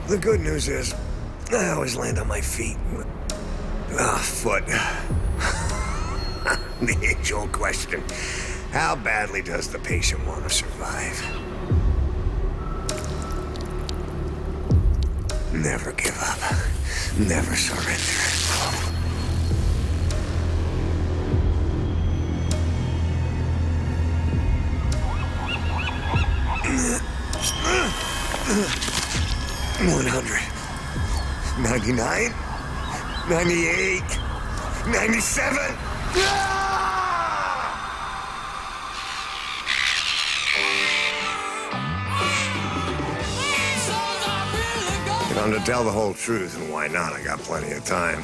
The good news is, I always land on my feet. Foot. The age-old question. How badly does the patient want to survive? Never give up. Never surrender. $100, $99, $98, $97. To tell the whole truth, and why not, I got plenty of time.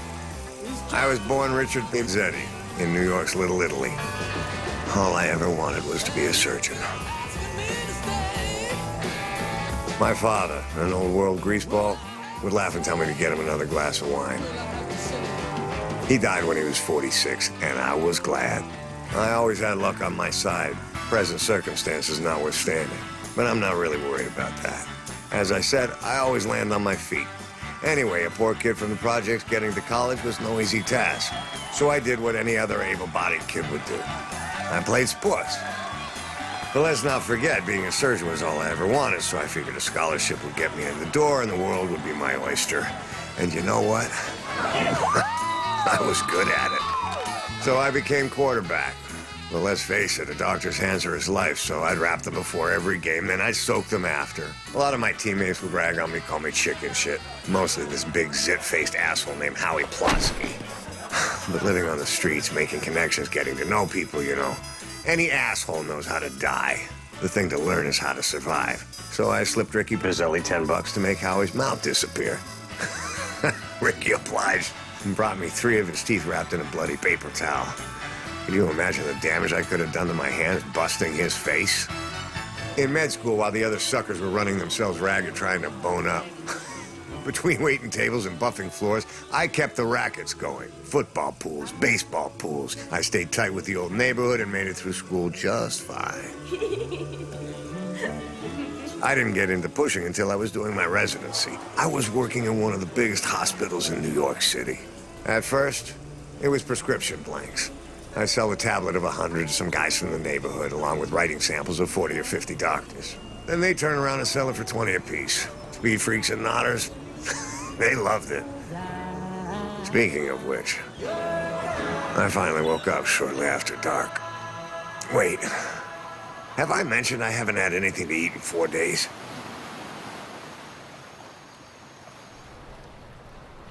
I was born Richard Pizzetti in New York's Little Italy. All I ever wanted was to be a surgeon. My father, an old world greaseball, would laugh and tell me to get him another glass of wine. He died when he was 46, and I was glad. I always had luck on my side, present circumstances notwithstanding. But I'm not really worried about that. As I said, I always land on my feet. Anyway, a poor kid from the projects getting to college was no easy task. So I did what any other able-bodied kid would do. I played sports. But let's not forget, being a surgeon was all I ever wanted, so I figured a scholarship would get me in the door and the world would be my oyster. And you know what? I was good at it. So I became quarterback. Well, let's face it, a doctor's hands are his life, so I'd wrap them before every game, then I'd soak them after. A lot of my teammates would rag on me, call me chicken shit. Mostly this big zit-faced asshole named Howie Plotsky. But living on the streets, making connections, getting to know people, you know, Any asshole knows how to die. The thing to learn is how to survive. So I slipped Ricky Pizzelli $10 to make Howie's mouth disappear. Ricky obliged and brought me 3 of his teeth wrapped in a bloody paper towel. Can you imagine the damage I could have done to my hands busting his face? In med school, while the other suckers were running themselves ragged trying to bone up. Between waiting tables and buffing floors, I kept the rackets going. Football pools, baseball pools. I stayed tight with the old neighborhood and made it through school just fine. I didn't get into pushing until I was doing my residency. I was working in one of the biggest hospitals in New York City. At first, it was prescription blanks. I'd sell a tablet of 100 to some guys from the neighborhood, along with writing samples of 40 or 50 doctors. Then they'd turn around and sell it for 20 apiece. Speed freaks and nodders, they loved it. Speaking of which, I finally woke up shortly after dark. Wait, have I mentioned I haven't had anything to eat in 4 days?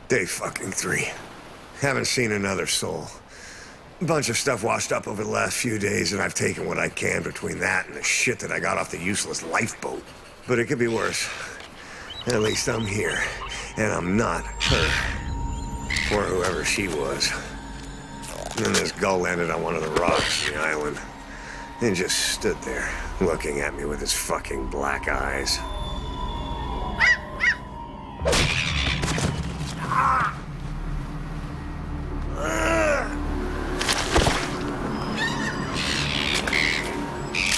Day fucking 3. Haven't seen another soul. A bunch of stuff washed up over the last few days, and I've taken what I can between that and the shit that I got off the useless lifeboat. But it could be worse. At least I'm here, and I'm not her. Or whoever she was. And then this gull landed on one of the rocks on the island. And just stood there, looking at me with his fucking black eyes.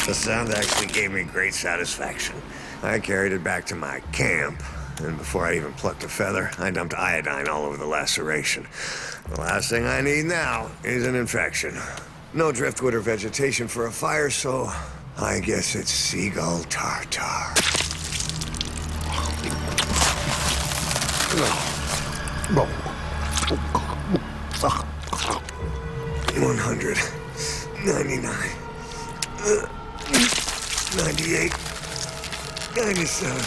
The sound actually gave me great satisfaction. I carried it back to my camp, and before I even plucked a feather, I dumped iodine all over the laceration. The last thing I need now is an infection. No driftwood or vegetation for a fire, so I guess it's seagull tartar. 199. 98. 97.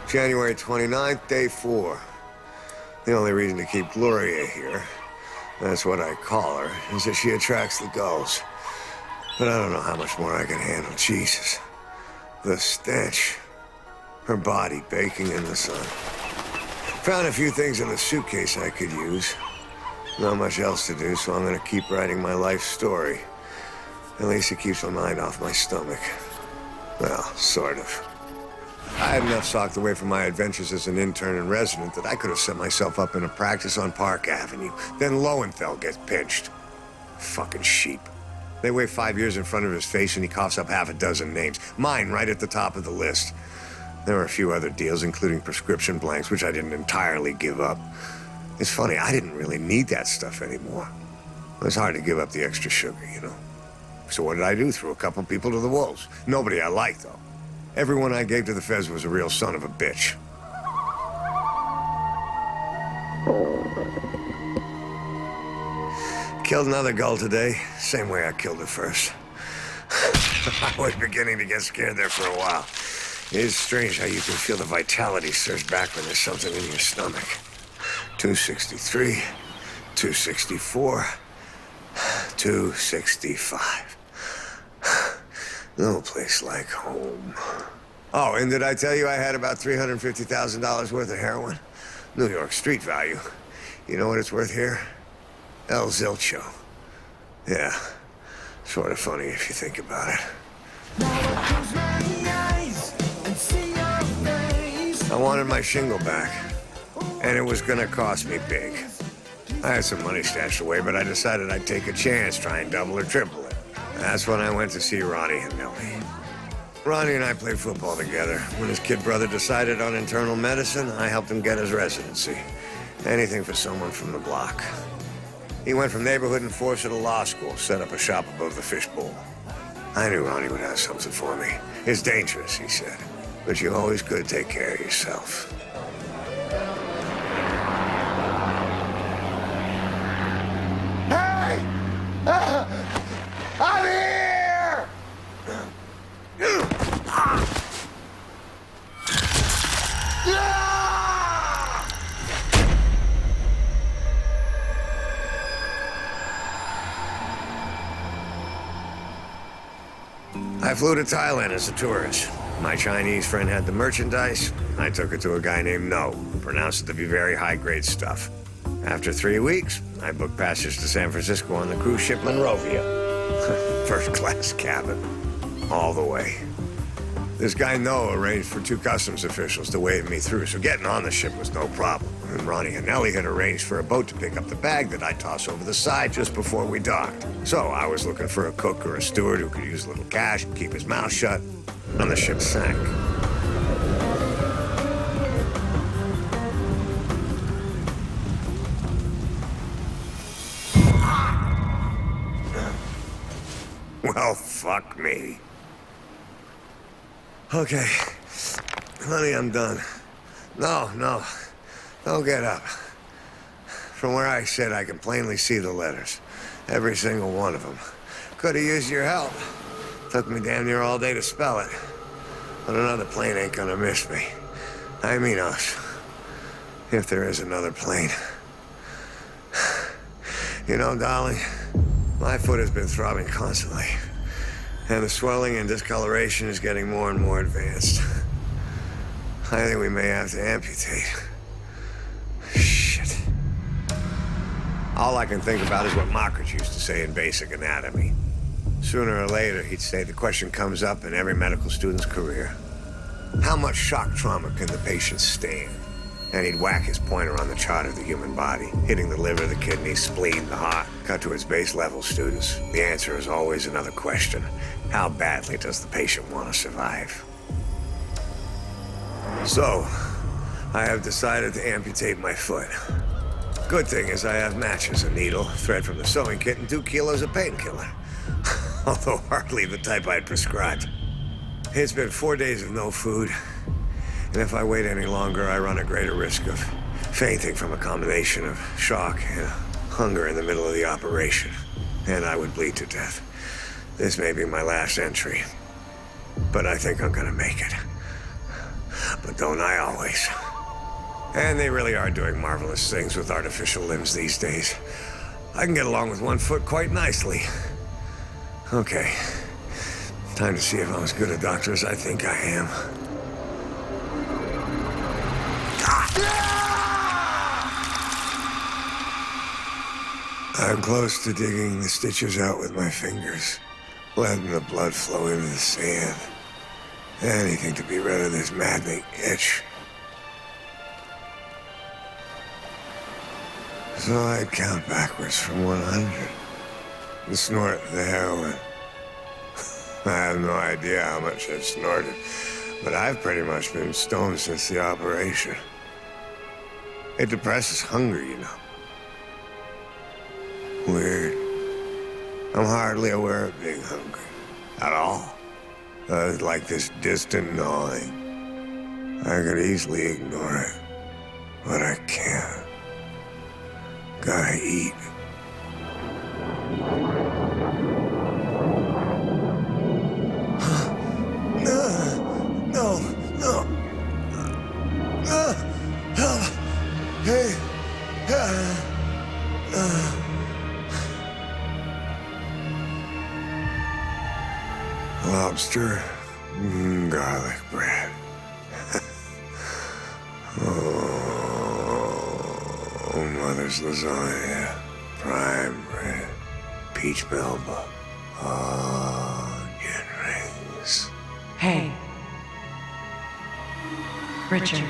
January 29th, day 4. The only reason to keep Gloria here, that's what I call her, is that she attracts the gulls. But I don't know how much more I can handle. Jesus. The stench. Her body baking in the sun. Found a few things in the suitcase I could use. Not much else to do, so I'm gonna keep writing my life story. At least it keeps my mind off my stomach. Well, sort of. I had enough socked away from my adventures as an intern and resident that I could have set myself up in a practice on Park Avenue. Then Lowenthal gets pinched. Fucking sheep. They wait 5 years in front of his face and he coughs up half a dozen names. Mine right at the top of the list. There were a few other deals, including prescription blanks, which I didn't entirely give up. It's funny, I didn't really need that stuff anymore. It was hard to give up the extra sugar, you know. So what did I do? Threw a couple people to the wolves. Nobody I liked, though. Everyone I gave to the feds was a real son of a bitch. Killed another gull today, same way I killed it first. I was beginning to get scared there for a while. It is strange how you can feel the vitality surge back when there's something in your stomach. 263, 264, 265. No place like home. Oh, and did I tell you I had about $350,000 worth of heroin? New York street value. You know what it's worth here? El Zilcho. Yeah, sort of funny if you think about it. I wanted my shingle back, and it was gonna cost me big. I had some money stashed away, but I decided I'd take a chance, try and double or triple it. That's when I went to see Ronnie and Millie. Ronnie and I played football together. When his kid brother decided on internal medicine, I helped him get his residency. Anything for someone from the block. He went from neighborhood enforcer to law school, set up a shop above the fishbowl. I knew Ronnie would have something for me. It's dangerous, he said, but you always could take care of yourself. Hey! I'm here! I flew to Thailand as a tourist. My Chinese friend had the merchandise. I took it to a guy named No, who pronounced it to be very high-grade stuff. After 3 weeks, I booked passage to San Francisco on the cruise ship Monrovia. First-class cabin, all the way. This guy No arranged for 2 customs officials to wave me through, so getting on the ship was no problem. And Ronnie and Ellie had arranged for a boat to pick up the bag that I toss over the side just before we docked. So I was looking for a cook or a steward who could use a little cash, keep his mouth shut, and the ship sank. Well, fuck me. Okay. Honey, I'm done. No. Don't get up. From where I sit, I can plainly see the letters. Every single one of them. Could have used your help. Took me damn near all day to spell it. But another plane ain't gonna miss me. I mean us. If there is another plane. You know, darling, my foot has been throbbing constantly. And the swelling and discoloration is getting more and more advanced. I think we may have to amputate. Shit. All I can think about is what Mockridge used to say in basic anatomy. Sooner or later, he'd say the question comes up in every medical student's career. How much shock trauma can the patient stand? And he'd whack his pointer on the chart of the human body, hitting the liver, the kidney, spleen, the heart. Cut to its base level, students. The answer is always another question. How badly does the patient want to survive? So, I have decided to amputate my foot. Good thing is I have matches, a needle, thread from the sewing kit, and 2 kilos of painkiller. Although hardly the type I'd prescribed. It's been 4 days of no food. And if I wait any longer, I run a greater risk of fainting from a combination of shock and hunger in the middle of the operation. And I would bleed to death. This may be my last entry. But I think I'm gonna make it. But don't I always? And they really are doing marvelous things with artificial limbs these days. I can get along with 1 foot quite nicely. Okay. Time to see if I'm as good a doctor as I think I am. I'm close to digging the stitches out with my fingers, letting the blood flow into the sand. Anything to be rid of this maddening itch. So I'd count backwards from 100 and snort the heroin. I have no idea how much I've snorted, but I've pretty much been stoned since the operation. It depresses hunger, you know. Weird. I'm hardly aware of being hungry. At all. It's like this distant gnawing. I could easily ignore it. But I can't. Gotta eat. No. Hey. Lobster, garlic bread. Oh, mother's lasagna, prime bread, peach melba, onion rings. Hey. Richard.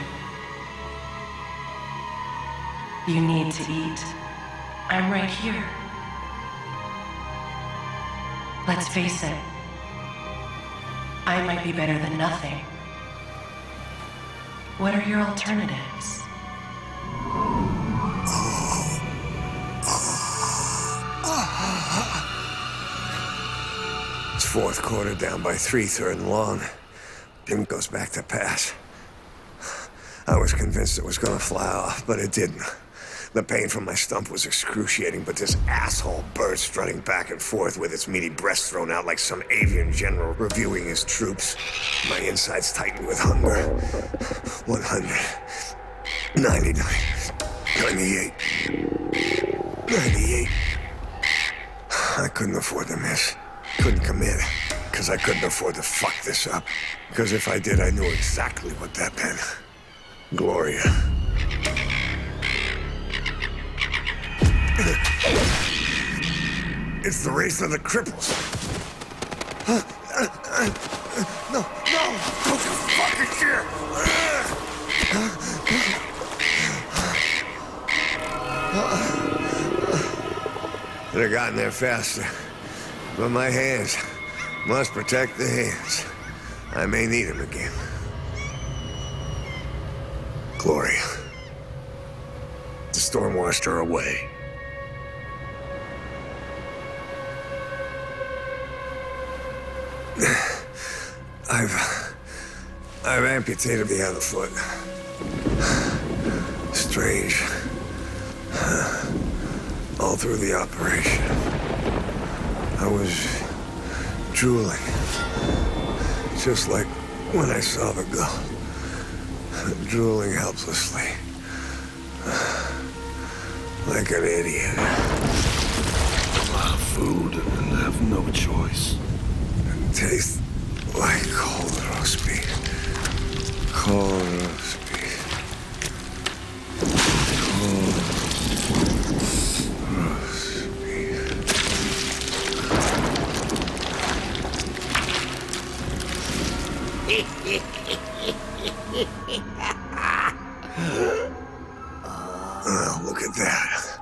You need to eat. I'm right here. Let's face it. I might be better than nothing. What are your alternatives? It's 4th quarter, down by 3, 3rd and long. Jim goes back to pass. I was convinced it was gonna fly off, but it didn't. The pain from my stump was excruciating, but this asshole bird strutting back and forth with its meaty breast thrown out like some avian general reviewing his troops. My insides tightened with hunger. 100. 99. 98. 98. I couldn't afford to miss. Couldn't commit. Because I couldn't afford to fuck this up. Because if I did, I knew exactly what that meant. Gloria. It's the race of the cripples. No, don't you fucking care. Could have gotten there faster. But my hands must protect the hands. I may need them again. Gloria. The storm washed her away. I've amputated the other foot. Strange. All through the operation, I was drooling. Just like when I saw the girl. Drooling helplessly. Like an idiot. A lot of food and have no choice. It tastes like cold roast beef. Cold roast beef. Cold roast beef. Oh, look at that.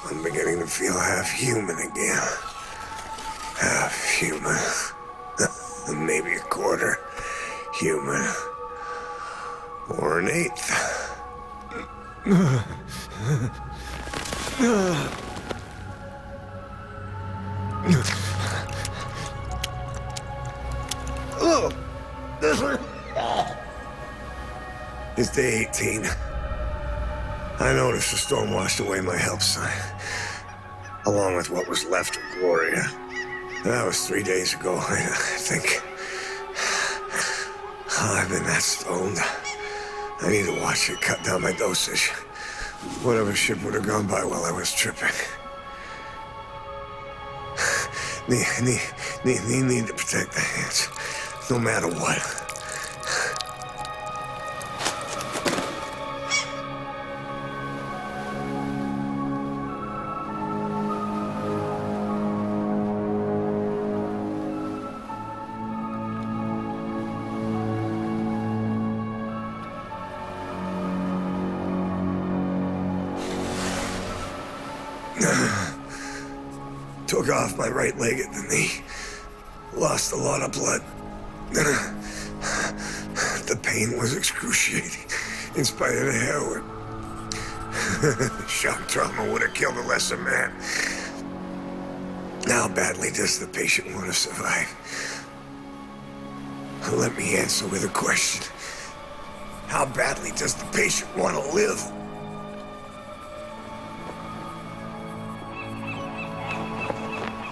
I'm beginning to feel half human again. Half human. Maybe a quarter human. Or an eighth. Oh, this one. It's day 18. I noticed the storm washed away my help sign, along with what was left of Gloria. That was 3 days ago, I think. I've been that stoned. I need to watch it, cut down my dosage. Whatever ship would have gone by while I was tripping. Need to protect the hands, no matter what. Took off my right leg at the knee. Lost a lot of blood. The pain was excruciating, in spite of the heroin. Shock trauma would have killed a lesser man. How badly does the patient want to survive? Let me answer with a question. How badly does the patient want to live?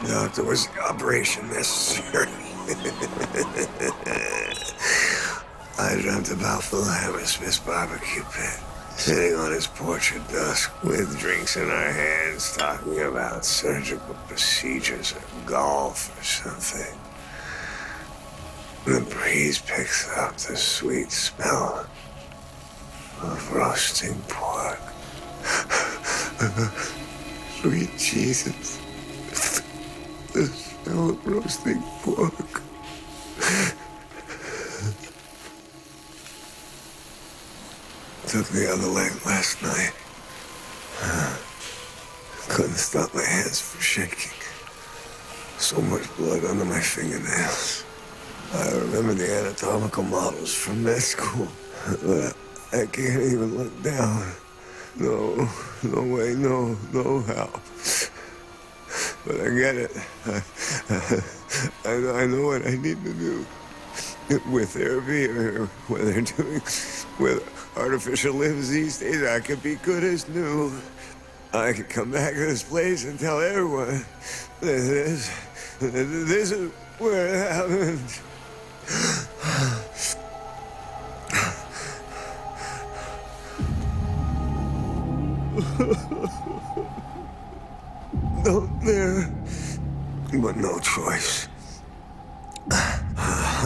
Doctor, was the operation necessary? I dreamt about Phil Hammersmith's barbecue pit, sitting on his porch at dusk with drinks in our hands, talking about surgical procedures or golf or something. The breeze picks up the sweet smell of roasting pork. Sweet Jesus. The smell of roasting pork. Took the other leg last night. Couldn't stop my hands from shaking. So much blood under my fingernails. I remember the anatomical models from med school, but I can't even look down. No way, no how. But I get it. I know what I need to do. With therapy or what they're doing with artificial limbs these days, I could be good as new. I could come back to this place and tell everyone this is where it happened. No there, but no choice.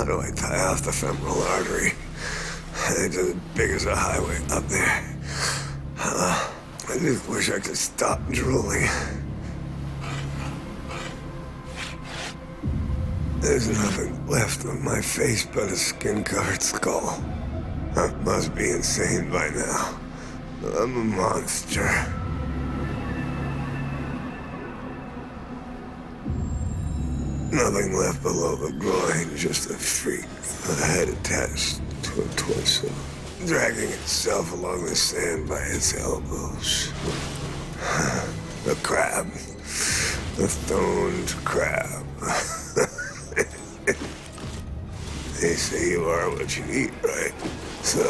do I tie off the femoral artery? It's as big as a highway up there. I just wish I could stop drooling. There's nothing left of my face but a skin-covered skull. I must be insane by now. I'm a monster. Nothing left below the groin, just a freak, a head attached to a torso, dragging itself along the sand by its elbows. A crab. A thorned crab. They say you are what you eat, right? So,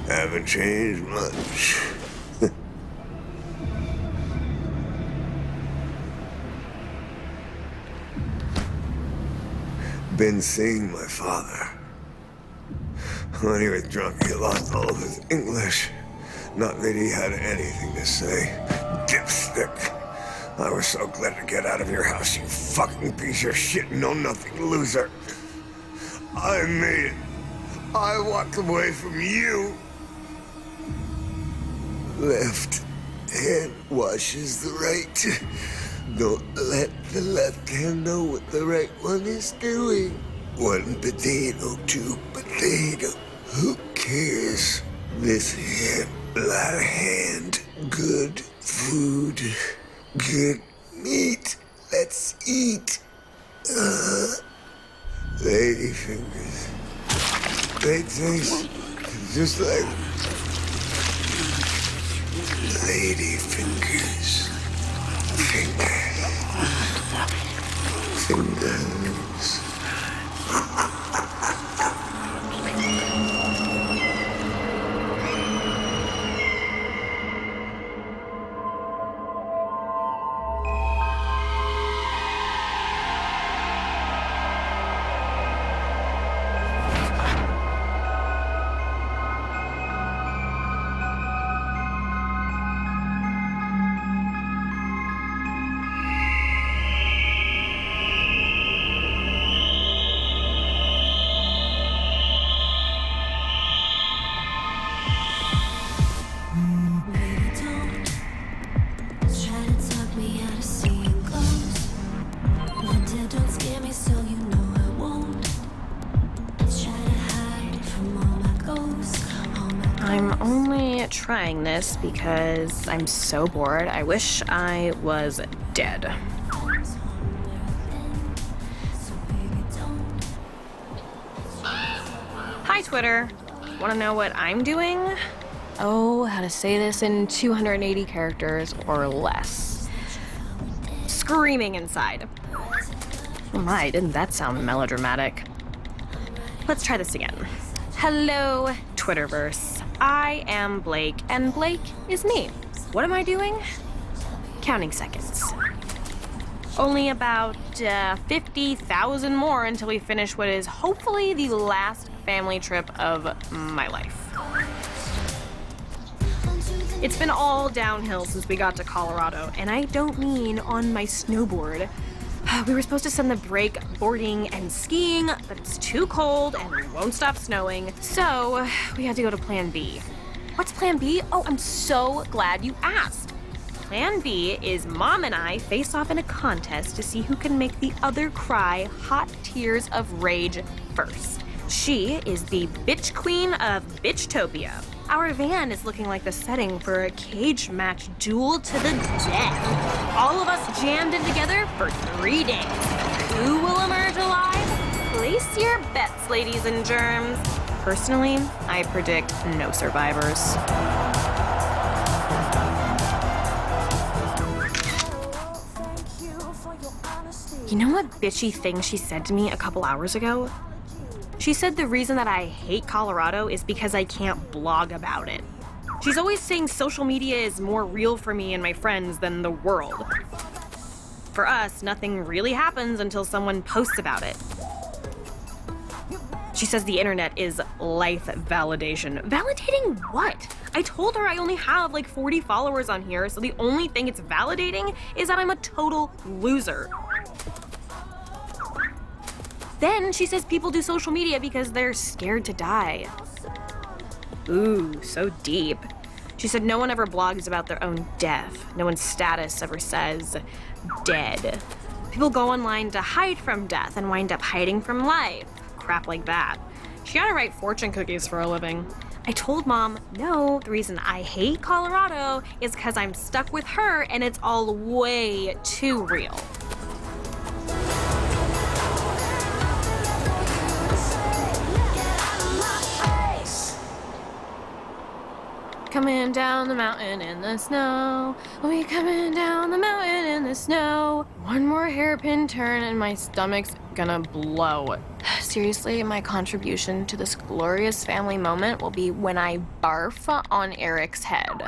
haven't changed much. Been seeing my father. When he was drunk, he lost all of his English. Not that he had anything to say. Dipstick. I was so glad to get out of your house, you fucking piece of shit, know-nothing loser. I made it. I walked away from you. Left hand washes the right. Don't let the left hand know what the right one is doing. One potato, two potato. Who cares? This hand, that hand. Good food. Good meat. Let's eat. Lady fingers. They taste just like lady fingers. Fingers. I'm only trying this because I'm so bored. I wish I was dead. Hi, Twitter. Want to know what I'm doing? Oh, how to say this in 280 characters or less. Screaming inside. Oh my, didn't that sound melodramatic? Let's try this again. Hello, Twitterverse. I am Blake, and Blake is me. What am I doing? Counting seconds. Only about 50,000 more until we finish what is hopefully the last family trip of my life. It's been all downhill since we got to Colorado, and I don't mean on my snowboard. We were supposed to spend the break boarding and skiing, but it's too cold and it won't stop snowing, so we had to go to Plan B. What's Plan B? Oh, I'm so glad you asked. Plan B is Mom and I face off in a contest to see who can make the other cry hot tears of rage first. She is the bitch queen of Bitchtopia. Our van is looking like the setting for a cage match duel to the death. All of us jammed in together for 3 days. Who will emerge alive? Place your bets, ladies and germs. Personally, I predict no survivors. You know what bitchy thing she said to me a couple hours ago? She said the reason that I hate Colorado is because I can't blog about it. She's always saying social media is more real for me and my friends than the world. For us, nothing really happens until someone posts about it. She says the internet is life validation. Validating what? I told her I only have like 40 followers on here, so the only thing it's validating is that I'm a total loser. Then she says people do social media because they're scared to die. Ooh, so deep. She said no one ever blogs about their own death. No one's status ever says dead. People go online to hide from death and wind up hiding from life. Crap like that. She gotta write fortune cookies for a living. I told Mom, no, the reason I hate Colorado is because I'm stuck with her and it's all way too real. Coming down the mountain in the snow. We coming down the mountain in the snow. One more hairpin turn and my stomach's gonna blow. Seriously, my contribution to this glorious family moment will be when I barf on Eric's head.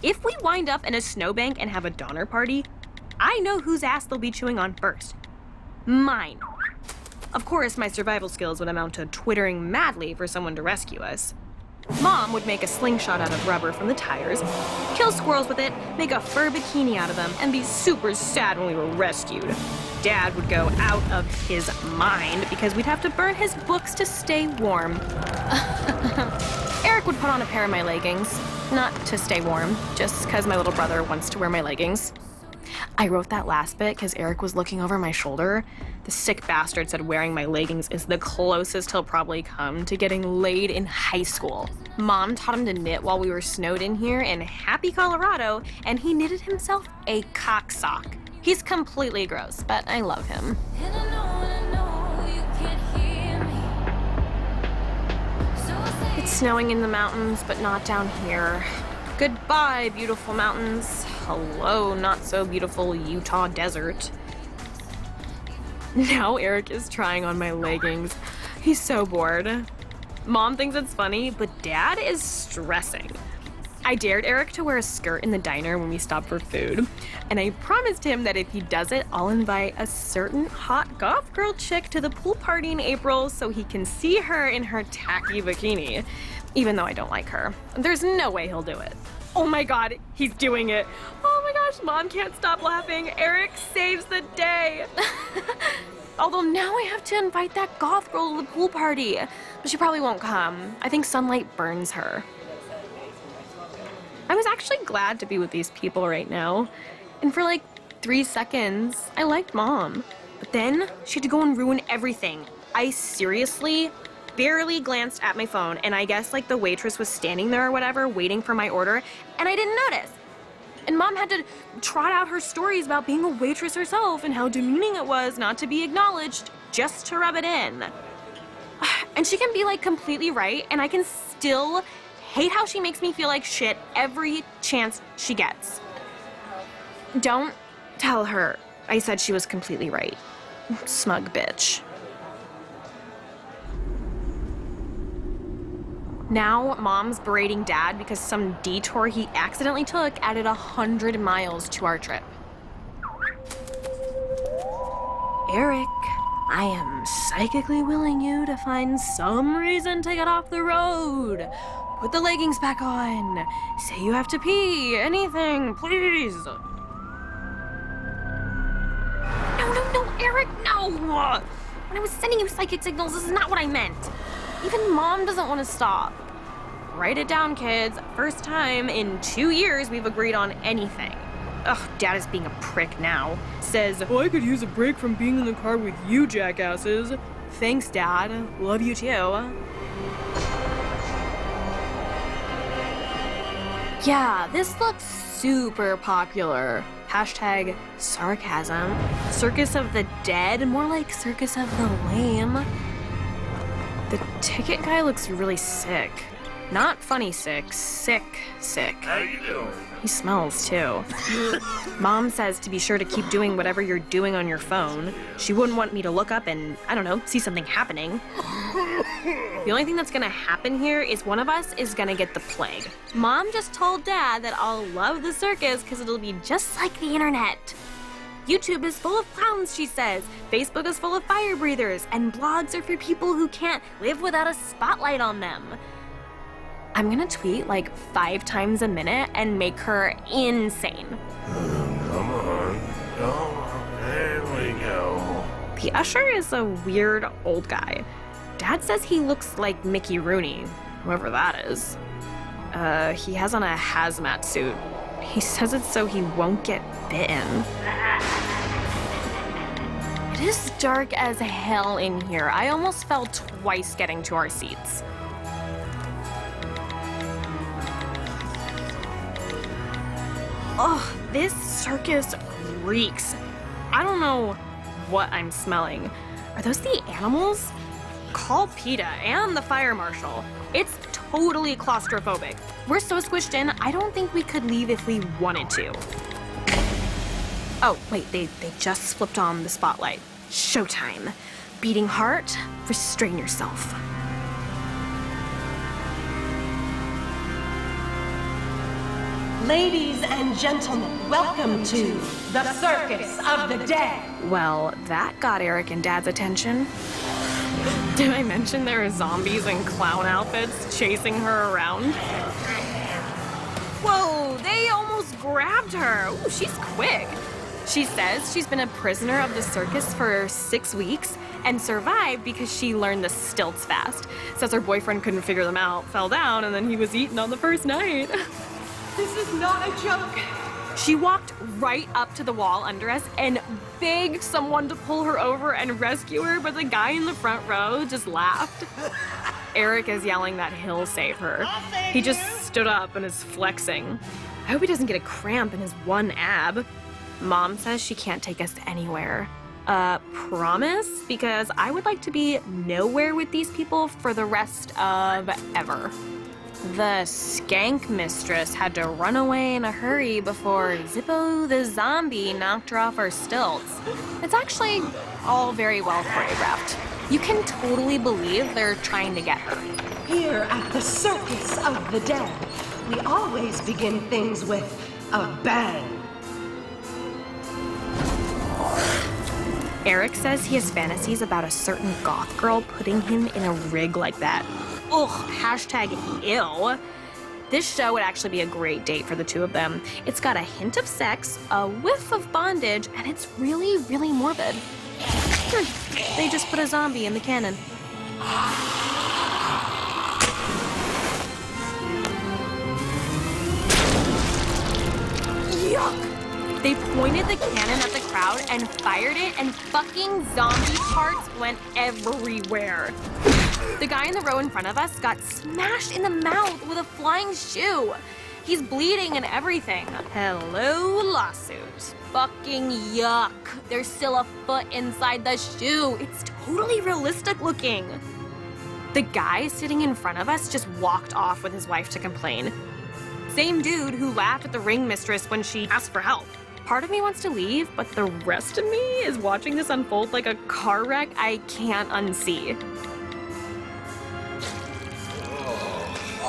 If we wind up in a snowbank and have a Donner Party, I know whose ass they'll be chewing on first. Mine. Of course, my survival skills would amount to twittering madly for someone to rescue us. Mom would make a slingshot out of rubber from the tires, kill squirrels with it, make a fur bikini out of them, and be super sad when we were rescued. Dad would go out of his mind because we'd have to burn his books to stay warm. Eric would put on a pair of my leggings, not to stay warm, just because my little brother wants to wear my leggings. I wrote that last bit because Eric was looking over my shoulder. The sick bastard said wearing my leggings is the closest he'll probably come to getting laid in high school. Mom taught him to knit while we were snowed in here in happy Colorado, and he knitted himself a cock sock. He's completely gross, but I love him. It's snowing in the mountains, but not down here. Goodbye, beautiful mountains. Hello, not so beautiful Utah desert. Now Eric is trying on my leggings. He's so bored. Mom thinks it's funny, but Dad is stressing. I dared Eric to wear a skirt in the diner when we stopped for food, and I promised him that if he does it, I'll invite a certain hot goth girl chick to the pool party in April so he can see her in her tacky bikini, even though I don't like her. There's no way he'll do it. Oh my God, he's doing it. Oh my gosh, Mom can't stop laughing. Eric saves the day. Although now I have to invite that goth girl to the pool party, but she probably won't come. I think sunlight burns her. I was actually glad to be with these people right now. And for like 3 seconds, I liked Mom. But then she had to go and ruin everything. I seriously barely glanced at my phone, and I guess like the waitress was standing there or whatever, waiting for my order, and I didn't notice. And Mom had to trot out her stories about being a waitress herself and how demeaning it was not to be acknowledged just to rub it in. And she can be like completely right, and I can still hate how she makes me feel like shit every chance she gets. Don't tell her I said she was completely right. Smug bitch. Now, Mom's berating Dad because some detour he accidentally took added 100 miles to our trip. Eric, I am psychically willing you to find some reason to get off the road. Put the leggings back on. Say you have to pee. Anything, please. No, Eric, no! When I was sending you psychic signals, this is not what I meant. Even Mom doesn't want to stop. Write it down, kids. First time in 2 years we've agreed on anything. Ugh, Dad is being a prick now. Says, well, I could use a break from being in the car with you jackasses. Thanks, Dad. Love you too. Yeah, this looks super popular. Hashtag sarcasm. Circus of the dead, more like circus of the lame. The ticket guy looks really sick. Not funny sick, sick. How you doing? He smells too. Mom says to be sure to keep doing whatever you're doing on your phone. She wouldn't want me to look up and, I don't know, see something happening. The only thing that's gonna happen here is one of us is gonna get the plague. Mom just told Dad that I'll love the circus because it'll be just like the internet. YouTube is full of clowns, she says. Facebook is full of fire breathers, and blogs are for people who can't live without a spotlight on them. I'm gonna tweet like 5 times a minute and make her insane. Come on. There we go. The usher is a weird old guy. Dad says he looks like Mickey Rooney, whoever that is. He has on a hazmat suit. He says it's so he won't get bitten. It is dark as hell in here. I almost fell twice getting to our seats. Oh, this circus reeks. I don't know what I'm smelling. Are those the animals? Call PETA and the fire marshal. It's totally claustrophobic. We're so squished in, I don't think we could leave if we wanted to. Oh, wait, they just flipped on the spotlight. Showtime. Beating heart, restrain yourself. Ladies and gentlemen, welcome to the Circus of the Dead. Well, that got Eric and Dad's attention. Did I mention there are zombies in clown outfits chasing her around? Whoa, they almost grabbed her. Ooh, she's quick. She says she's been a prisoner of the circus for 6 weeks and survived because she learned the stilts fast. Says her boyfriend couldn't figure them out, fell down, and then he was eaten on the first night. This is not a joke. She walked right up to the wall under us and begged someone to pull her over and rescue her, but the guy in the front row just laughed. Eric is yelling that he'll save her. He just stood up and is flexing. I hope he doesn't get a cramp in his one ab. Mom says she can't take us anywhere. Promise? Because I would like to be nowhere with these people for the rest of ever. The skank mistress had to run away in a hurry before Zippo the zombie knocked her off her stilts. It's actually all very well choreographed. You can totally believe they're trying to get her. Here at the Circus of the Dead, we always begin things with a bang. Eric says he has fantasies about a certain goth girl putting him in a rig like that. Ugh, hashtag ill. This show would actually be a great date for the two of them. It's got a hint of sex, a whiff of bondage, and it's really, really morbid. They just put a zombie in the canon. Yuck! They pointed the cannon at the crowd and fired it, and fucking zombie parts went everywhere. The guy in the row in front of us got smashed in the mouth with a flying shoe. He's bleeding and everything. Hello, lawsuit. Fucking yuck. There's still a foot inside the shoe. It's totally realistic looking. The guy sitting in front of us just walked off with his wife to complain. Same dude who laughed at the ring mistress when she asked for help. Part of me wants to leave, but the rest of me is watching this unfold like a car wreck I can't unsee.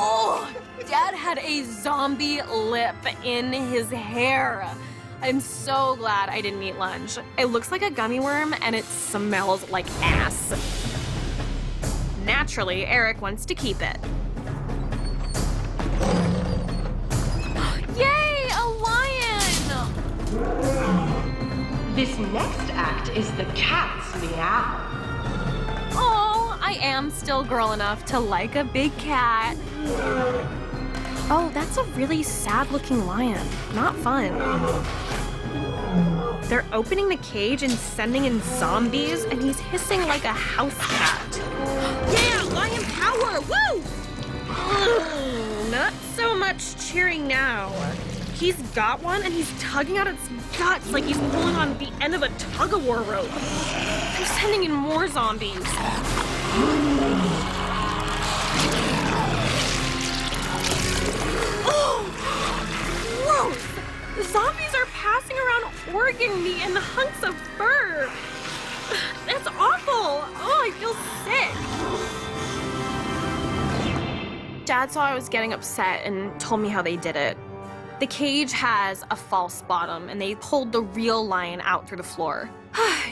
Oh, Dad had a zombie lip in his hair. I'm so glad I didn't eat lunch. It looks like a gummy worm and it smells like ass. Naturally, Eric wants to keep it. Yay, a lion! This next act is the cat's meow. Oh, I am still girl enough to like a big cat. Oh, that's a really sad-looking lion. Not fun. They're opening the cage and sending in zombies, and he's hissing like a house cat. Yeah, lion power! Woo! Ugh, not so much cheering now. He's got one, and he's tugging out its guts like he's pulling on the end of a tug-of-war rope. They're sending in more zombies. Oh! Gross! The zombies are passing around organ meat and hunks of fur. That's awful! Oh, I feel sick. Dad saw I was getting upset and told me how they did it. The cage has a false bottom, and they pulled the real lion out through the floor.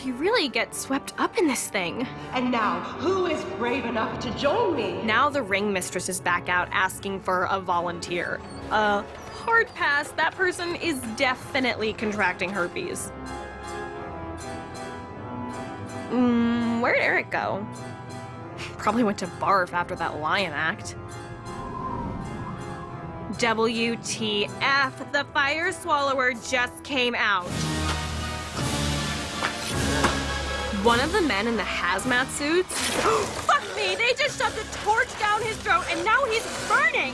You really get swept up in this thing. And now, who is brave enough to join me? Now the ring mistress is back out asking for a volunteer. Hard pass. That person is definitely contracting herpes. Where'd Eric go? Probably went to barf after that lion act. WTF, the fire swallower just came out. One of the men in the hazmat suits, fuck me, they just shoved a torch down his throat and now he's burning.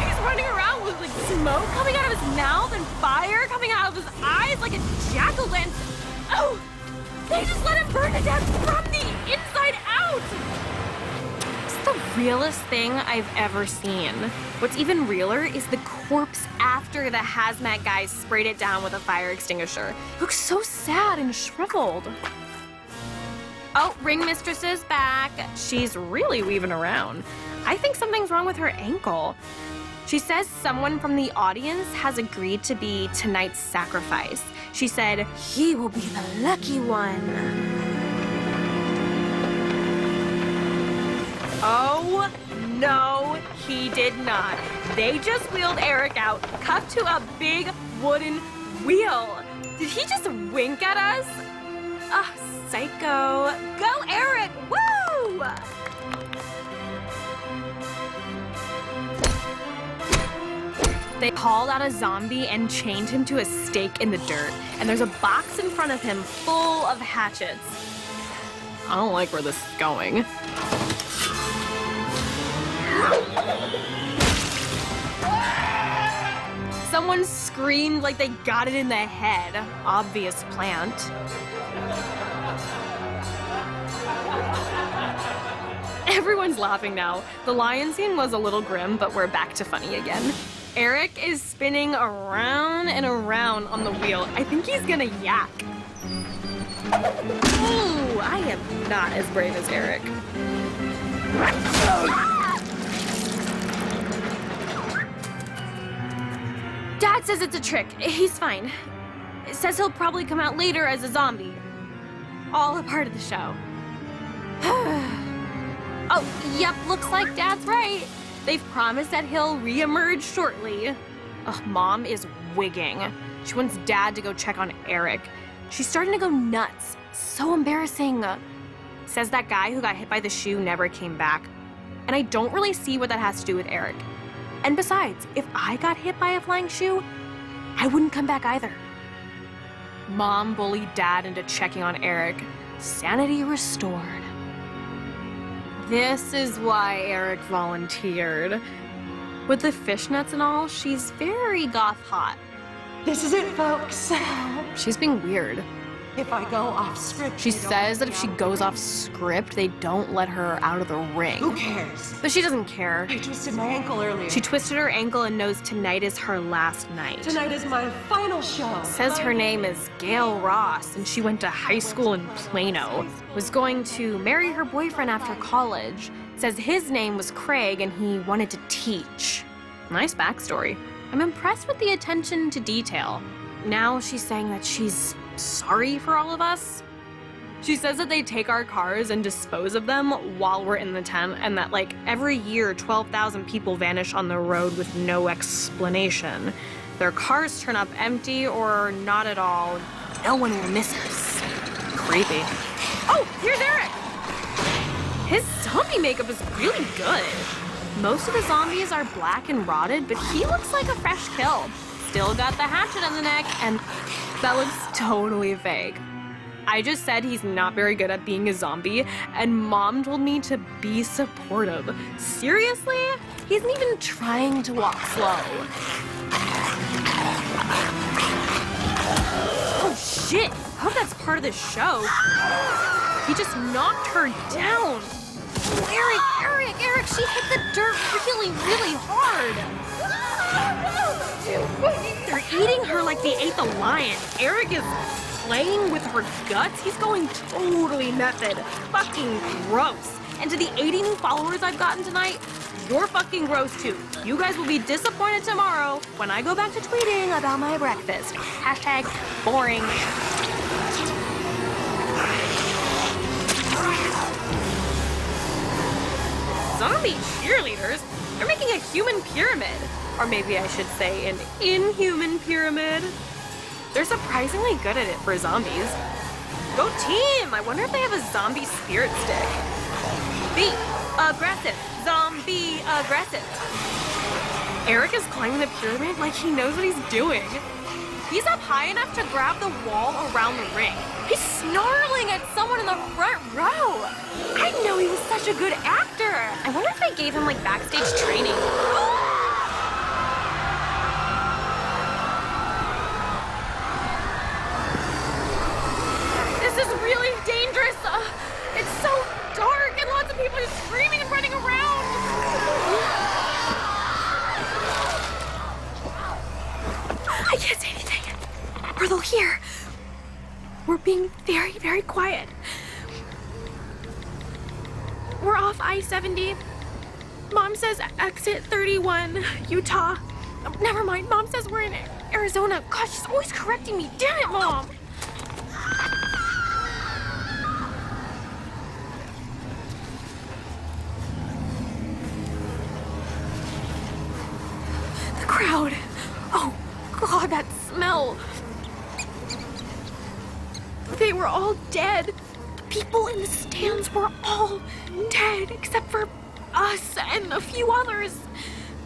He's running around with like smoke coming out of his mouth and fire coming out of his eyes like a jack-o'-lantern. Oh, they just let him burn to death from the inside out. It's the realest thing I've ever seen. What's even realer is the corpse after the hazmat guys sprayed it down with a fire extinguisher. It looks so sad and shriveled. Oh, ring mistress is back. She's really weaving around. I think something's wrong with her ankle. She says someone from the audience has agreed to be tonight's sacrifice. She said, he will be the lucky one. Oh, no, he did not. They just wheeled Eric out, cuffed to a big wooden wheel. Did he just wink at us? Ah, psycho. Go, Eric! Woo! They called out a zombie and chained him to a stake in the dirt. And there's a box in front of him full of hatchets. I don't like where this is going. Someone screamed like they got it in the head. Obvious plant. Everyone's laughing now. The lion scene was a little grim, but we're back to funny again. Eric is spinning around and around on the wheel. I think he's gonna yak. Ooh, I am not as brave as Eric. Dad says it's a trick. He's fine. Says he'll probably come out later as a zombie. All a part of the show. Oh, yep, looks like Dad's right. They've promised that he'll re-emerge shortly. Ugh, Mom is wigging. She wants Dad to go check on Eric. She's starting to go nuts. So embarrassing. Says that guy who got hit by the shoe never came back. And I don't really see what that has to do with Eric. And besides, if I got hit by a flying shoe, I wouldn't come back either. Mom bullied Dad into checking on Eric. Sanity restored. This is why Eric volunteered. With the fishnets and all, she's very goth hot. This is it, folks. She's being weird. If I go off script, She says that if she goes off script, they don't let her out of the ring. who cares? But she doesn't care. I twisted my ankle earlier. She twisted her ankle and knows tonight is her last night. Tonight is my final show. Says her name is Gail Ross and she went to high school in Plano. Was going to marry her boyfriend after college. Says his name was Craig and he wanted to teach. Nice backstory. I'm impressed with the attention to detail. Now she's saying that she's sorry for all of us. She says that they take our cars and dispose of them while we're in the tent and that like every year 12,000 people vanish on the road with no explanation. Their cars turn up empty or not at all. No one will miss us. Creepy. Oh, here's Eric! His zombie makeup is really good. Most of the zombies are black and rotted, but he looks like a fresh kill. Still got the hatchet in the neck, and that looks totally fake. I just said he's not very good at being a zombie, and Mom told me to be supportive. Seriously? He isn't even trying to walk slow. Oh shit! I hope that's part of the show. He just knocked her down. Eric, she hit the dirt really, really hard. They're eating her like they ate the lion. Eric is playing with her guts. He's going totally method. Fucking gross. And to the 80 new followers I've gotten tonight, you're fucking gross too. You guys will be disappointed tomorrow when I go back to tweeting about my breakfast. Hashtag boring. Zombie cheerleaders? They're making a human pyramid. Or maybe I should say an inhuman pyramid. They're surprisingly good at it for zombies. Go team! I wonder if they have a zombie spirit stick. Be aggressive. Zombie aggressive. Eric is climbing the pyramid like he knows what he's doing. He's up high enough to grab the wall around the ring. He's snarling at someone in the front row. I didn't know he was such a good actor. I wonder if they gave him like backstage training. This is really dangerous. It's so dark and lots of people are screaming and running around. I can't say anything, or they'll hear. We're being very, very quiet. We're off I-70. Mom says exit 31, Utah. Never mind, Mom says we're in Arizona. Gosh, she's always correcting me. Damn it, Mom. The crowd. Oh, God, that smell. They were all dead. The people in the stands were all dead, except for us and a few others.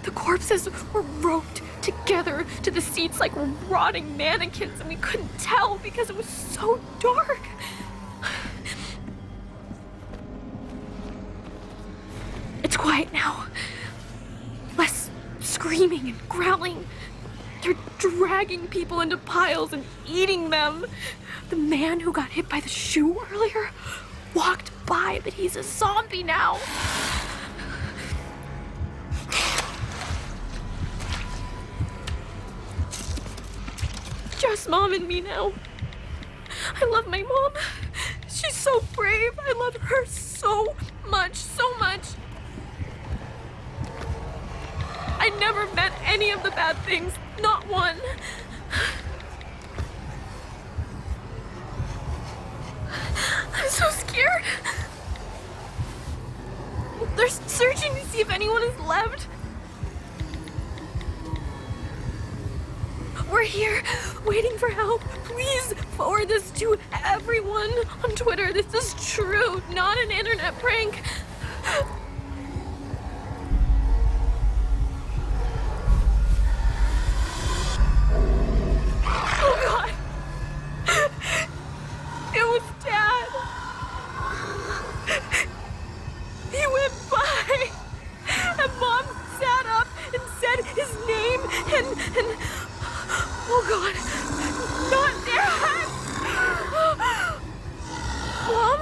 The corpses were roped together to the seats like rotting mannequins, and we couldn't tell because it was so dark. It's quiet now. Less screaming and growling. They're dragging people into piles and eating them. The man who got hit by the shoe earlier walked by, but he's a zombie now. Just Mom and me now. I love my mom. She's so brave. I love her so much, so much. I never meant any of the bad things, not one. I'm so scared. They're searching to see if anyone is left. We're here, waiting for help. Please forward this to everyone on Twitter. This is true, not an internet prank. Oh, God. It was Dad. He went by, and Mom sat up and said his name, and oh, God, not Dad. Mom?